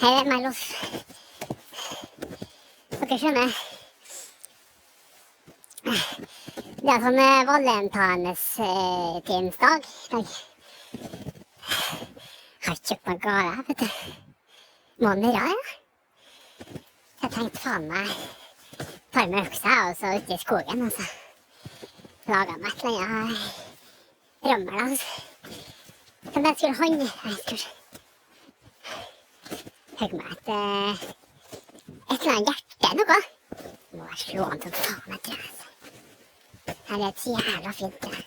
Hei, Meilos. Dere skjønner. Det er sånn valentinsdag. Jeg har ikke kjøpt noen gave, vet du. Måneder, ja. Jeg tenkte faen meg tar med øksa og så ute i skogen, og så lager meg et eller annet rømmel, altså. Men jeg skulle handle, jeg skal hugge meg et eller annet hjerte, noe. Må jeg slå an til faen, jeg tror jeg. Her er et jævla fint, det.